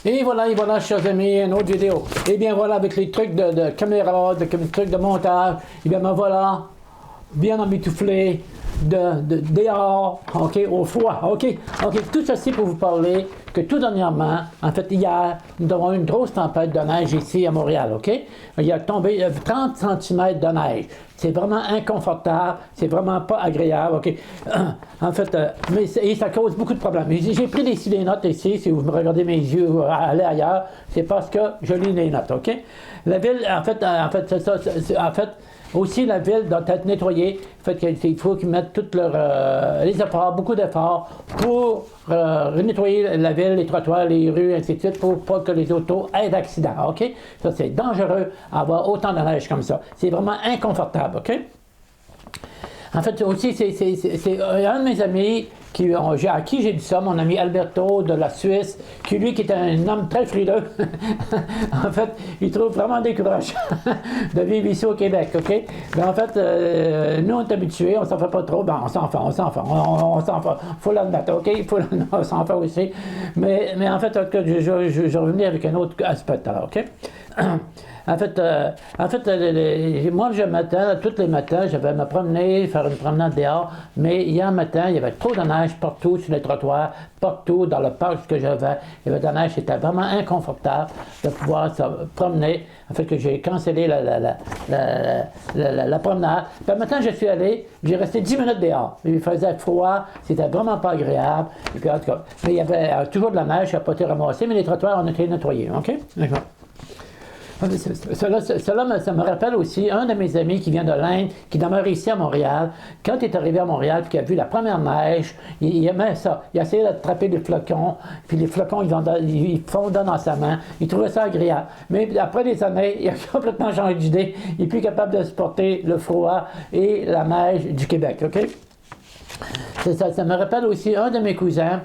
Et voilà, chers amis, une autre vidéo. Et bien voilà, avec les trucs de caméra, de trucs de montage, et bien me voilà, bien emmitouflé, dehors, ok, au froid, ok. Tout ceci pour vous parler que tout dernièrement, en fait hier, nous avons eu une grosse tempête de neige ici à Montréal, ok. Il a tombé 30 cm de neige. C'est vraiment inconfortable, c'est vraiment pas agréable, ok. En fait, et ça cause beaucoup de problèmes. J'ai pris des notes ici, si vous me regardez mes yeux aller ailleurs, c'est parce que je lis les notes, ok. La ville, en fait, c'est ça, aussi, la ville doit être nettoyée. Il faut qu'ils mettent tous les efforts, beaucoup d'efforts pour nettoyer la ville, les trottoirs, les rues, ainsi de suite, pour pas que les autos aient d'accidents. OK? Ça, c'est dangereux avoir autant de neige comme ça. C'est vraiment inconfortable. OK? En fait, aussi, c'est un de mes amis à qui j'ai dit ça, mon ami Alberto de la Suisse, qui lui, qui est un homme très frileux, en fait, il trouve vraiment décourageant de vivre ici au Québec, OK? Mais en fait, nous, on est habitués, on s'en fait pas trop, ben, on s'en fait, faut l'admettre, OK? On s'en fait aussi. Mais en fait, je revenais avec un autre aspect, alors, OK? En fait, moi, tous les matins, je vais me promener, faire une promenade dehors, mais hier matin, il y avait trop de neige partout sur les trottoirs, partout dans le parc que j'avais. Il y avait de la neige, c'était vraiment inconfortable de pouvoir se promener. En fait, que j'ai cancellé la promenade. Puis le matin, je suis allé, j'ai resté 10 minutes dehors. Il faisait froid, c'était vraiment pas agréable. Et puis, en tout cas, mais il y avait toujours de la neige, ça n'a pas été ramassé, mais les trottoirs ont été nettoyés, OK? D'accord. Cela, ça me rappelle aussi un de mes amis qui vient de l'Inde, qui demeure ici à Montréal. Quand il est arrivé à Montréal et qu'il a vu la première neige, il aimait ça. Il a essayé d'attraper des flocons, puis les flocons, ils fondent dans sa main. Il trouvait ça agréable. Mais après des années, il a complètement changé d'idée. Il n'est plus capable de supporter le froid et la neige du Québec. OK? Ça me rappelle aussi un de mes cousins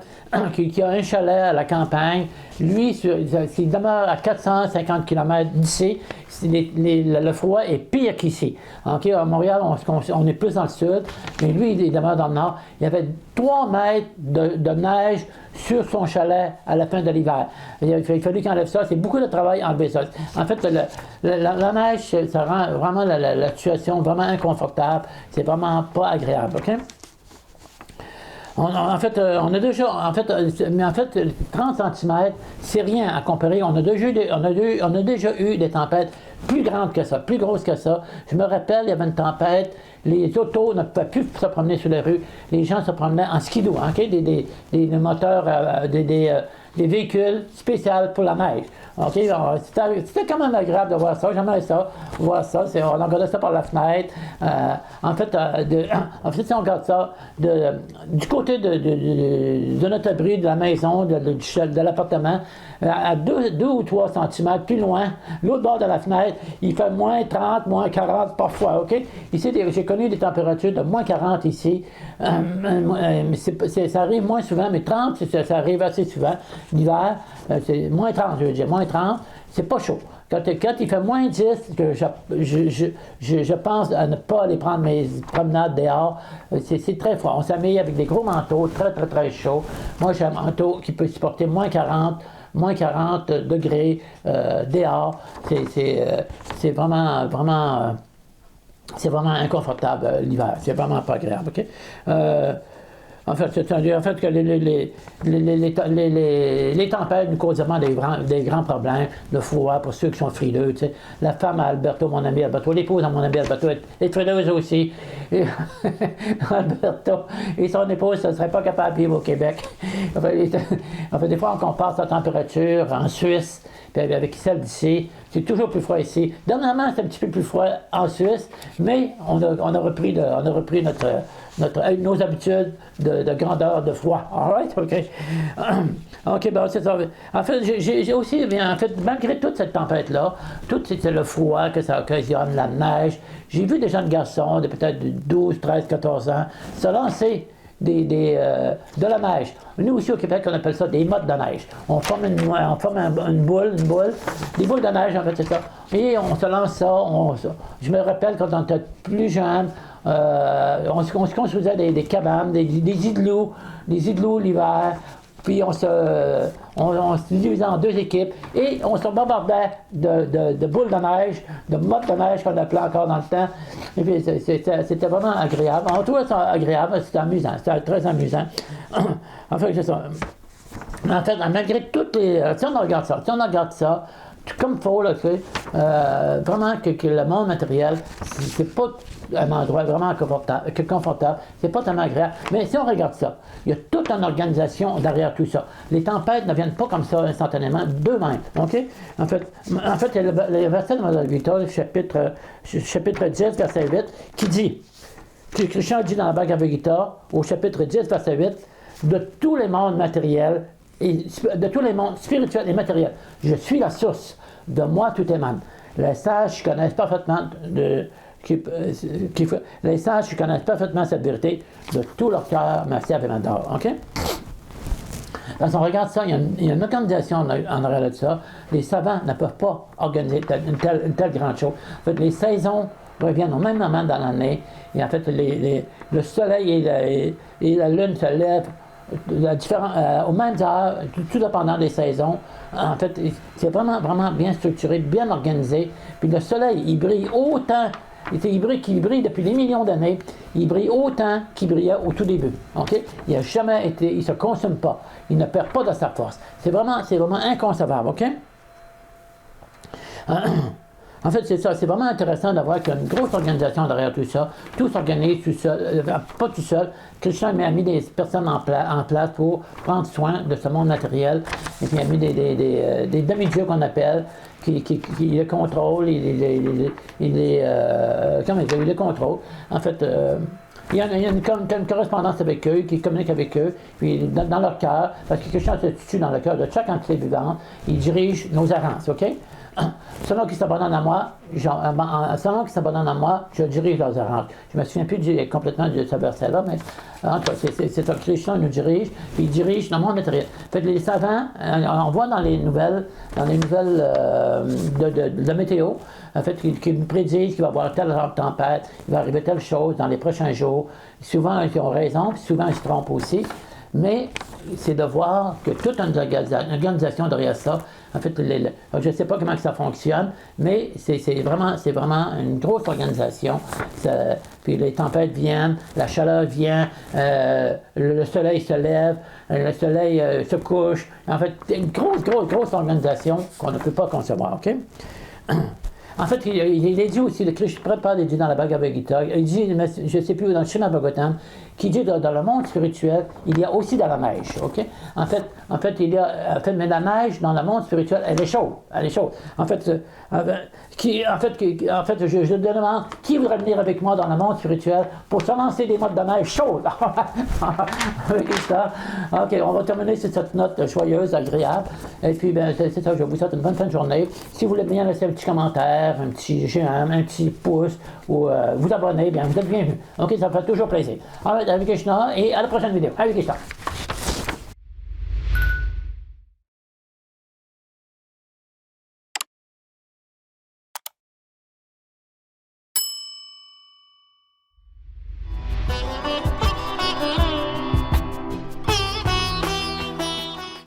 qui a un chalet à la campagne. Lui, il demeure à 450 km d'ici. Le froid est pire qu'ici. Okay? À Montréal, on est plus dans le sud, mais lui, il demeure dans le nord. Il y avait 3 mètres de neige sur son chalet à la fin de l'hiver. Il a fallu qu'il enlève ça. C'est beaucoup de travail enlever ça. En fait, la neige, ça rend vraiment la situation vraiment inconfortable. C'est vraiment pas agréable. OK? En fait, 30 cm, c'est rien à comparer. On a déjà eu des tempêtes plus grandes que ça, plus grosses que ça. Je me rappelle, il y avait une tempête, les autos ne pouvaient plus se promener sur les rues. Les gens se promenaient en skidoo, okay? Des moteurs, des véhicules spéciaux pour la neige. Okay? C'était quand même agréable de voir ça. J'aimerais ça, voir ça. On regardait ça par la fenêtre. En fait, si on regarde ça du côté de notre abri, de la maison, de l'appartement, à 2 ou 3 cm plus loin, l'autre bord de la fenêtre, il fait moins 30, moins 40 parfois. OK? Ici, j'ai connu des températures de moins 40 ici. Ça arrive moins souvent, mais 30, ça arrive assez souvent. L'hiver, c'est moins 30, je veux dire. Moins 30, c'est pas chaud. Quand il fait moins 10, je pense à ne pas aller prendre mes promenades dehors. C'est très froid. On s'amuse avec des gros manteaux, très, très, très chauds. Moi, j'ai un manteau qui peut supporter moins 40 degrés dehors. C'est vraiment inconfortable l'hiver. C'est vraiment pas agréable. OK? En fait, que les tempêtes nous causent vraiment des grands problèmes, le froid pour ceux qui sont frileux. Tu sais. La femme à Alberto, mon ami Alberto, l'épouse à mon ami Alberto est frileuse aussi. Et Alberto et son épouse ne seraient pas capables de vivre au Québec. En fait, des fois, on compare sa température en Suisse puis avec celle d'ici. C'est toujours plus froid ici. Dernièrement, c'est un petit peu plus froid en Suisse, mais on a repris nos habitudes de grandeur, de froid. All right? OK. OK, ben c'est ça. En fait, j'ai aussi, malgré toute cette tempête-là, tout c'était le froid que ça occasionne, la neige, j'ai vu des jeunes garçons de peut-être 12, 13, 14 ans se lancer de la neige. Nous aussi au Québec, on appelle ça des mottes de neige. On forme une boule, des boules de neige en fait, c'est ça. Et on se lance ça. Je me rappelle quand on était plus jeune, on se construisait des cabanes, des igloos l'hiver. puis on se divisait en deux équipes et on se bombardait de boules de neige, de mottes de neige qu'on appelait encore dans le temps. Et puis c'était vraiment agréable. On trouvait ça agréable, c'était amusant, c'était très amusant. En fait, c'est ça. En fait, malgré toutes les... Si on regarde ça, comme il faut, là, tu sais, vraiment que le monde matériel, c'est pas un endroit vraiment confortable, c'est pas tellement agréable. Mais si on regarde ça, il y a toute une organisation derrière tout ça. Les tempêtes ne viennent pas comme ça instantanément d'eux-mêmes. OK? En fait, il y a le verset de Mme Victor, chapitre 10, verset 8, qui dit, que Christian dit dans la Bhagavad Gita, au chapitre 10, verset 8, de tous les mondes matériels, et de tous les mondes spirituels et matériels, je suis la source, de moi tout émane. Les sages connaissent parfaitement les sages connaissent parfaitement cette vérité de tout leur cœur, ma serve et m'adore. OK? Quand on regarde ça, il y a une organisation en arrière de ça. Les savants ne peuvent pas organiser une telle grande chose. En fait, les saisons reviennent au même moment dans l'année. Et en fait, le soleil et la lune se lèvent aux mêmes heures, tout dépendant des saisons. En fait, c'est vraiment, vraiment bien structuré, bien organisé. Puis le soleil, il brille autant, il brille depuis des millions d'années, il brille autant qu'il brillait au tout début. Okay? Il n'a jamais été, il ne se consomme pas, il ne perd pas de sa force. C'est vraiment inconcevable, OK? En fait, c'est ça, c'est vraiment intéressant d'avoir qu'il y a une grosse organisation derrière tout ça. Tout s'organise tout seul, pas tout seul. Christian a mis des personnes en place pour prendre soin de ce monde matériel. Et puis il a mis des demi-dieux qu'on appelle, qui les contrôlent, il les contrôle. En fait, il y a une correspondance avec eux, qui communique avec eux, puis dans leur cœur, parce que Christian se situe dans le cœur de chaque entité vivante, il dirige nos errances, OK? Selon qui s'abandonne à moi, je dirige leurs errances. Je ne me souviens plus complètement de ce verset-là, mais en tout cas, c'est un Christian qui nous dirige, puis il dirige dans le monde matériel. Fait que les savants, on voit dans les nouvelles de météo, en fait, qui nous prédisent qu'il va y avoir telle tempête, il va arriver telle chose dans les prochains jours. Souvent, ils ont raison, puis souvent, ils se trompent aussi. Mais c'est de voir que toute une organisation derrière ça, en fait, je ne sais pas comment ça fonctionne, mais c'est vraiment une grosse organisation. Puis les tempêtes viennent, la chaleur vient, le soleil se lève, le soleil se couche. En fait, c'est une grosse organisation qu'on ne peut pas concevoir, OK? En fait, il est dit aussi, le Krishna prépare, il dit dans la Bhagavad Gita, il dit, je ne sais plus, dans le Srimad Bhagavatam, qui dit dans le monde spirituel, il y a aussi de la neige, OK? En fait, mais la neige dans le monde spirituel, elle est chaude, En fait, je demande, qui voudrait venir avec moi dans le monde spirituel pour se lancer des mottes de neige chaudes? Avec ça. OK, on va terminer sur cette note joyeuse, agréable. Et puis, ben, c'est ça, je vous souhaite une bonne fin de journée. Si vous voulez bien laisser un petit commentaire, un petit j'aime, un petit pouce, ou vous abonner, bien, vous êtes bienvenus. OK, ça me fait toujours plaisir. Avec Krishna, et à la prochaine vidéo. Avec Krishna.